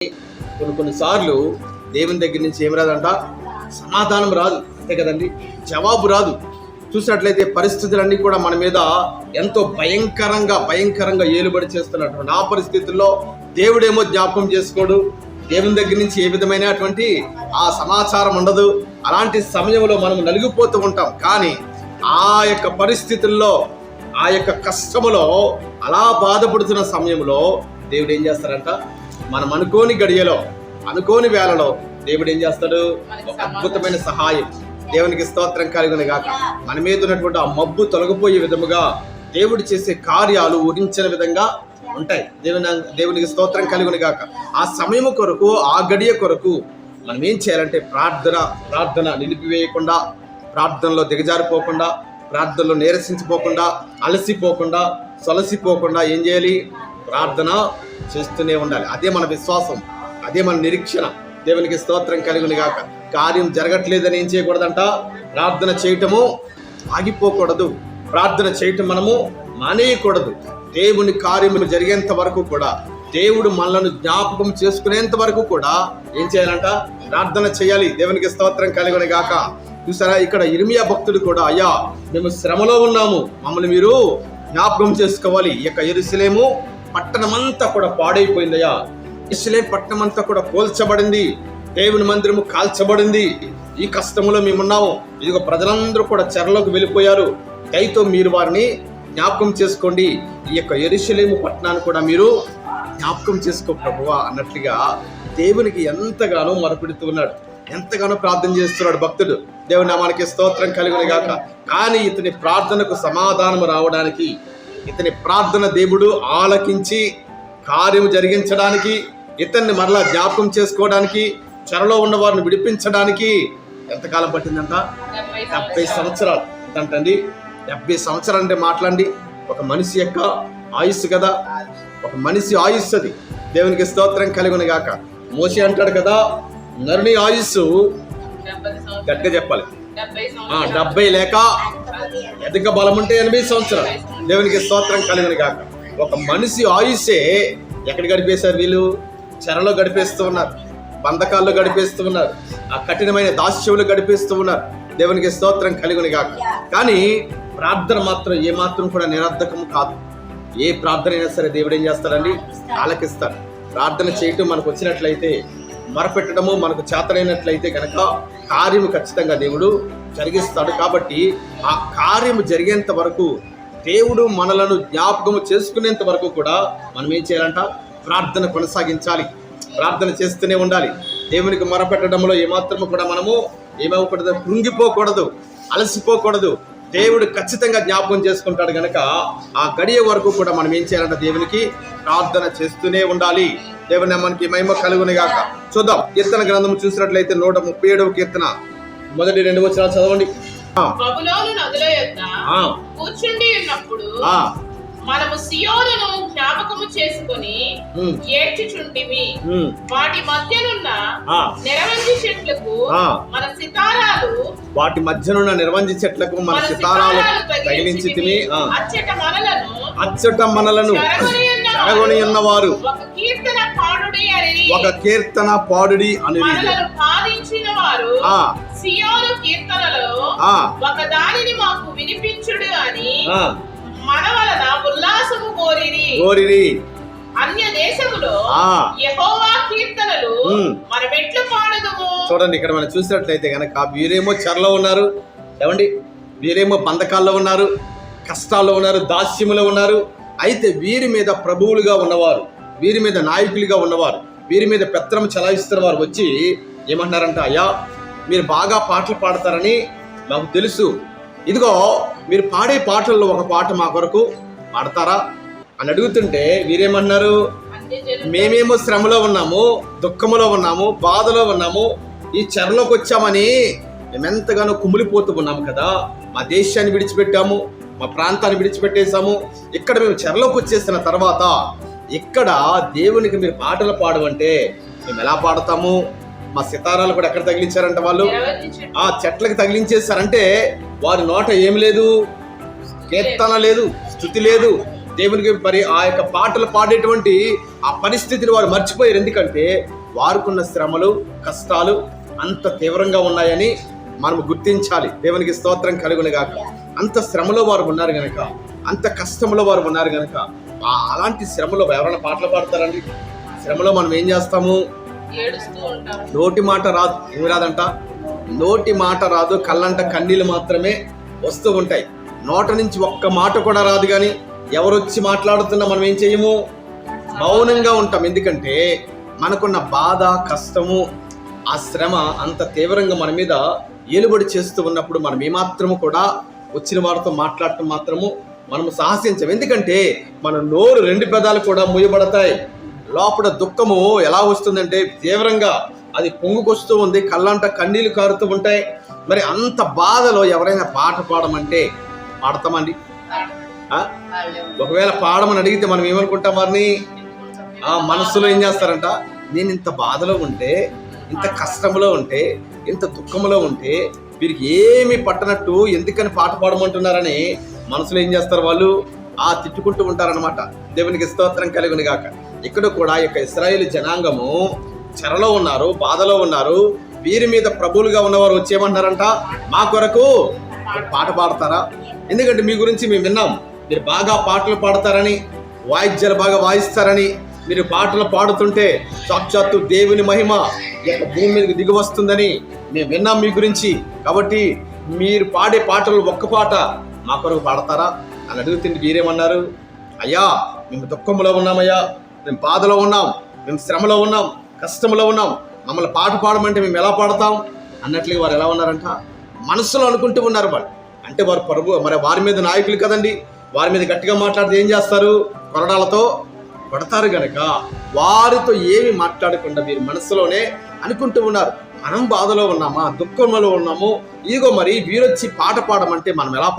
కొన్నిసార్లు దేవుని దగ్గర నుంచి ఏం రాదంట, సమాధానం రాదు, అంతే కదండి, జవాబు రాదు. చూసినట్లయితే పరిస్థితులన్నీ కూడా మన మీద ఎంతో భయంకరంగా ఏలుబడి చేస్తున్నటువంటి ఆ పరిస్థితుల్లో దేవుడేమో జ్ఞాపకం చేసుకోడు, దేవుని దగ్గర నుంచి ఏ విధమైనటువంటి ఆ సమాచారం ఉండదు. అలాంటి సమయంలో మనం నలిగిపోతూ ఉంటాం. కానీ ఆ యొక్క పరిస్థితుల్లో, ఆ యొక్క కష్టములో, అలా బాధపడుతున్న సమయంలో దేవుడు ఏం చేస్తారంట, మనం అనుకోని గడియలో, అనుకోని వేళలో దేవుడు ఏం చేస్తాడు, ఒక అద్భుతమైన సహాయం. దేవునికి స్తోత్రం కలుగును గాక. మన మీద ఉన్నటువంటి ఆ మబ్బు తొలగిపోయే విధముగా దేవుడు చేసే కార్యాలు ఊహించిన విధంగా ఉంటాయి. దేవునికి స్తోత్రం కలుగును గాక. ఆ సమయం కొరకు, ఆ గడియ కొరకు మనం ఏం చేయాలంటే ప్రార్థన నిలిపివేయకుండా, ప్రార్థనలో దిగజారిపోకుండా, ప్రార్థనలో నీరసించిపోకుండా, అలసిపోకుండా, సొలసిపోకుండా ఏం చేయాలి, ప్రార్థన చేస్తూనే ఉండాలి. అదే మన విశ్వాసం, అదే మన నిరీక్షణ. దేవునికి స్తోత్రం కలుగును గాక. కార్యం జరగట్లేదని ఏం చేయకూడదంట, ప్రార్థన చేయటము ఆగిపోకూడదు, ప్రార్థన చేయటం మనము మానేయకూడదు. దేవుని కార్యములు జరిగేంత వరకు కూడా, దేవుడు మనలను జ్ఞాపకం చేసుకునేంత వరకు కూడా ఏం చేయాలంట, ప్రార్థన చేయాలి. దేవునికి స్తోత్రం కలుగును గాక. చూసారా, ఇక్కడ ఇర్మియా భక్తుడు కూడా, అయ్యా మేము శ్రమలో ఉన్నాము, మమ్మల్ని మీరు జ్ఞాపకం చేసుకోవాలి. ఈ యొక్క యెరూషలేము పట్టణమంతా కూడా పాడైపోయిందయ్యా, యెరూషలేము పట్టణమంతా కూడా కూల్చబడింది, దేవుని మందిరము కాల్చబడింది, ఈ కష్టములో మేమున్నాము, ఇదిగో ప్రజలందరూ కూడా చెరలోకి వెళ్ళిపోయారు, దయతో మీరు వారిని జ్ఞాపకం చేసుకోండి, ఈ యొక్క యెరూషలేము పట్టణాన్ని కూడా మీరు జ్ఞాపకం చేసుకో ప్రభువా అన్నట్లుగా దేవునికి ఎంతగానో మొరపెడుతూ ఉన్నాడు, ఎంతగానో ప్రార్థన చేస్తున్నాడు భక్తుడు. దేవుని నామానికి స్తోత్రం కలుగును గాక. కానీ ఇతని ప్రార్థనకు సమాధానం రావడానికి, ఇతని ప్రార్థన దేవుడు ఆలకించి కార్యము జరిగించడానికి, ఇతన్ని మరలా జ్ఞాపకం చేసుకోవడానికి, చెరలో ఉన్న వారిని విడిపించడానికి ఎంతకాలం పట్టిందంట, 70 సంవత్సరాలు. ఎంతంటండి, 70 సంవత్సరాలు అంటే మాట్లాడండి, ఒక మనిషి యొక్క ఆయుస్సు కదా, ఒక మనిషి ఆయుస్సు అది. దేవునికి స్తోత్రం కలుగును గాక. మోషే అంటాడు కదా, నరుని ఆయుస్సు గట్టిగా చెప్పాలి, 70 లేక అధిక బలం ఉంటే 80 సంవత్సరాలు. దేవునికి స్తోత్రం కలుగును గాక. ఒక మనిషి ఆయుస్సే ఎక్కడ గడిపేశారు వీళ్ళు, చెరలో గడిపేస్తూ ఉన్నారు, బంధకాల్లో గడిపేస్తూ ఉన్నారు, ఆ కఠినమైన దాస్యములు గడిపేస్తూ ఉన్నారు. దేవునికి స్తోత్రం కలుగును గాక. కానీ ప్రార్థన మాత్రం ఏమాత్రం కూడా నిరర్ధకము కాదు. ఏ ప్రార్థన అయినా సరే దేవుడు ఏం చేస్తాడండి, ఆలకిస్తాడు. ప్రార్థన చేయటం మనకు వచ్చినట్లయితే, మొరపెట్టడము మనకు చేతనైనట్లయితే కనుక కార్యము ఖచ్చితంగా దేవుడు జరిగిస్తాడు. కాబట్టి ఆ కార్యము జరిగేంత వరకు, దేవుడు మనలను జ్ఞాపకము చేసుకునేంత వరకు కూడా మనం ఏం చేయాలంట, ప్రార్థన కొనసాగించాలి, ప్రార్థన చేస్తూనే ఉండాలి. దేవునికి మొరపెట్టడంలో ఏమాత్రము కూడా మనము ఏమవ్వకూడదు, కృంగిపోకూడదు, అలసిపోకూడదు. దేవుడు ఖచ్చితంగా జ్ఞాపకం చేసుకుంటాడు కనుక ఆ గడియ వరకు కూడా మనం ఏం చేయాలంటే దేవునికి ప్రార్థన చేస్తూనే ఉండాలి. దేవుని నామానికి మహిమ కలుగును గాక. చూద్దాం, కీర్తన గ్రంథం చూసినట్లయితే 137వ కీర్తన మొదటి 2 వచనాలు చదవండి. బబులోను నదుల యొద్ద కూర్చుండి ఉన్నప్పుడు మనము సియోనును జ్ఞాపకము చేసుకొని ఏడ్చుచుంటిమి. వాటి మధ్యనున్న నిరవంజి చెట్లకు మన సితారాలు, వాటి మధ్యనున్న నిరవంజి చెట్లకు మన సితారాలు తగిలించితిమి. అచ్చట మనలను చెరగొని ఉన్నవారు ఒక కీర్తన పాడుడి అని బాధించిన వారు సియోను కీర్తనలో ఒక దానిని మాకు వినిపించుడు అని మన వలన ఉల్లాసము కోరిరి. అన్య దేశములో యెహోవా కీర్తనలు మనమెట్లు పాడదుము. చూడండి, ఇక్కడ మనం చూసినట్లయితే కనుక వీరేమో చెరలో ఉన్నారు, ఏమండి, వీరేమో బంధకాల్లో ఉన్నారు, కష్టాల్లో ఉన్నారు, దాస్యములో ఉన్నారు. అయితే వీరి మీద ప్రభువులుగా ఉన్నవారు, వీరి మీద నాయకులుగా ఉన్నవారు, వీరి మీద పెత్తనం చలాయిస్తున్న వారు వచ్చి ఏమంటున్నారంట, అయ్యా మీరు బాగా పాటలు పాడతారని నాకు తెలుసు, ఇదిగో మీరు పాడే పాటల్లో ఒక పాట మా కొరకు పాడతారా అని అడుగుతుంటే వీరేమన్నారు, మేమేమో శ్రమలో ఉన్నాము, దుఃఖములో ఉన్నాము, బాధలో ఉన్నాము, ఈ చెరలోకి వచ్చామని మేమెంతగానో కుమిలిపోతూ ఉన్నాము కదా, మా దేశాన్ని విడిచిపెట్టాము, మా ప్రాంతాన్ని విడిచిపెట్టేశాము, ఇక్కడ మేము చెరలోకి వచ్చేసిన తర్వాత ఇక్కడ దేవునికి మీరు పాటలు పాడమంటే మేము ఎలా పాడతాము? మా సితారాలు కూడా ఎక్కడ తగిలించారంట, వాళ్ళు ఆ చెట్లకు తగిలించేశారంటే వారి నోట ఏమి లేదు, కీర్తన లేదు, స్తుతి లేదు, దేవునికి మరి ఆ యొక్క పాటలు పాడేటువంటి ఆ పరిస్థితిని వారు మర్చిపోయారు. ఎందుకంటే వారుకున్న శ్రమలు, కష్టాలు అంత తీవ్రంగా ఉన్నాయని మనం గుర్తించాలి. దేవునికి స్తోత్రం కలుగును గాక. అంత శ్రమలో వారు ఉన్నారు గనక, అంత కష్టంలో వారు ఉన్నారు గనక, అలాంటి శ్రమలో ఎవరైనా పాటలు పాడతారండి? శ్రమలో మనం ఏం చేస్తాము? నోటి మాట రాదు. ఏమి రాదంట? నోటి మాట రాదు, కళ్ళంట కన్నీళ్ళు మాత్రమే వస్తూ ఉంటాయి. నోట నుంచి ఒక్క మాట కూడా రాదు. కానీ ఎవరొచ్చి మాట్లాడుతున్నా మనం ఏం చేయము? మౌనంగా ఉంటాం. ఎందుకంటే మనకున్న బాధ, కష్టము, ఆ శ్రమ అంత తీవ్రంగా మన మీద ఏలుబడి చేస్తూ ఉన్నప్పుడు మనం ఏమాత్రము కూడా వచ్చిన వారితో మాట్లాడటం మాత్రము మనము సాహసించం. ఎందుకంటే మన నోరు, 2 పెదాలు కూడా మూయబడతాయి. లోపల దుఃఖము ఎలా వస్తుందంటే తీవ్రంగా అది పొంగుకొస్తూ ఉంది, కళ్ళంట కన్నీళ్లు కారుతూ ఉంటాయి. మరి అంత బాధలో ఎవరైనా పాట పాడమంటే పాడతామండి? ఒకవేళ పాడమని అడిగితే మనం ఏమనుకుంటాం? వారిని ఆ మనస్సులో ఏం చేస్తారంట? నేను ఇంత బాధలో ఉంటే, ఇంత కష్టంలో ఉంటే, ఇంత దుఃఖంలో ఉంటే వీరికి ఏమి పట్టనట్టు ఎందుకని పాట పాడమంటున్నారని మనసులో ఏం చేస్తారు? వాళ్ళు తిట్టుకుంటూ ఉంటారనమాట. దేవునికి స్తోత్రం కలుగును గాక. ఇక్కడ కూడా ఈ యొక్క ఇశ్రాయేలు జనాంగము చెరలో ఉన్నారు, బాధలో ఉన్నారు. వీరి మీద ప్రభువులుగా ఉన్నవారు వచ్చేయమంటారంట, మా కొరకు పాట పాడతారా? ఎందుకంటే మీ గురించి మేము విన్నాం, మీరు బాగా పాటలు పాడతారని, వాయిద్యాలు బాగా వాయిస్తారని. మీరు పాటలు పాడుతుంటే సాక్షాత్తు దేవుని మహిమ ఈ యొక్క భూమి మీదకి దిగి వస్తుందని మేము విన్నాం మీ గురించి. కాబట్టి మీరు పాడే పాటలు ఒక్క పాట మా కొరకు పాడతారా అని అడుగుతుంటే మీరేమన్నారు? అయ్యా, మేము దుఃఖంలో ఉన్నామయ్యా, మేము బాధలో ఉన్నాం, మేము శ్రమలో ఉన్నాం, కష్టంలో ఉన్నాం, మమ్మల్ని పాట పాడమంటే మేము ఎలా పాడతాం అన్నట్లుగా వారు ఎలా ఉన్నారంట? మనసులో అనుకుంటూ ఉన్నారు వాళ్ళు. అంటే వారు మరి వారి మీద నాయకులు కదండి. వారి మీద గట్టిగా మాట్లాడితే ఏం చేస్తారు? కొరడాలతో కొడతారు గనక వారితో ఏమి మాట్లాడకుండా వీరు మనసులోనే అనుకుంటూ ఉన్నారు, మనం బాధలో ఉన్నామా, దుఃఖంలో ఉన్నాము, ఇదిగో మరి వీరొచ్చి పాట పాడమంటే మనం ఎలా